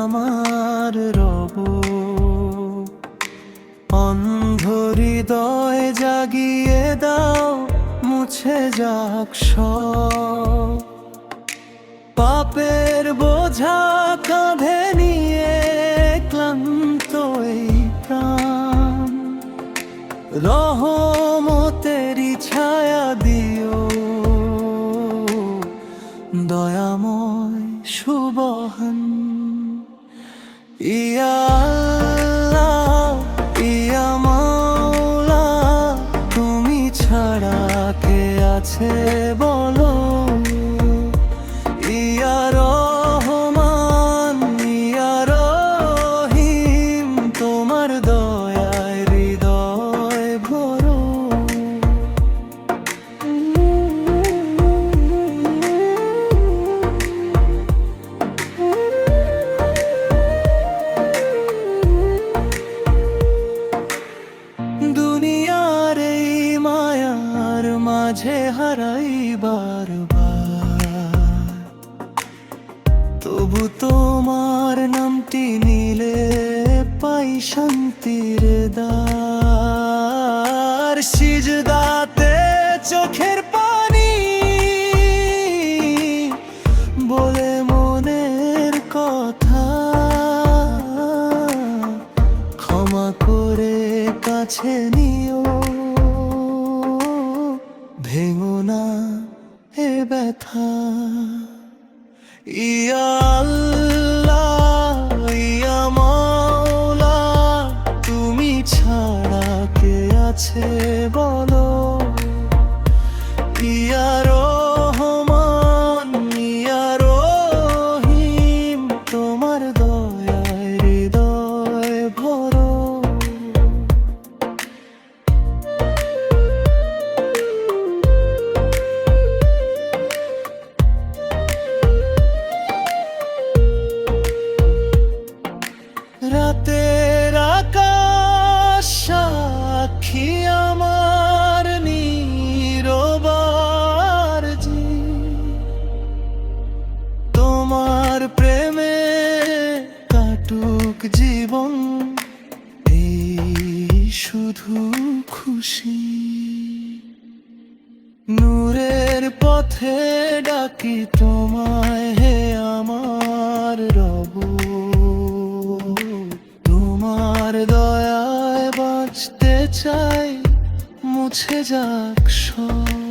আমার রব। অন্ধ হৃদয় জাগিয়ে দাও, মুছে যাক সব পাপের বোঝা কাঁধে নিয়ে ক্লান্ত এই প্রাণ। রহমতেরি ছায়া দিও, দয়াময় সুবহান। ইয়া আল্লাহ, ইয়া মাওলা, তুমি ছাড়া কে আছে বলো। ইয়া রহমান, ইয়া রহিম, তোমার দয়ায় হৃদয় ভরো। দুনিয়ার এই মায়ার মাঝে হারাই বারবার, তবু তোমার নামটি নিলে পাই শান্তির দ্বার। সিজদাতে চোখের পানি বলে মনের কথা, ক্ষমা করে কাছে নিও, ভেঙো না এ ব্যথা। ইয়া আল্লাহ, ইয়া মাওলা, তুমি ছাড়া কে আছে বলো। ইয়া রহমান, ইয়া রহিম, তোমার দয়ায় হৃদয় ভরো। রাতের আকাশ সাক্ষী আমার নীরব আরজি, তোমার প্রেমে কাটুক জীবন এই শুধু খুশি। নূরের পথে ডাকি তোমায় হে আমার রব, তোমার দয়ায় বাঁচতে চাই, মুছে যাক সব।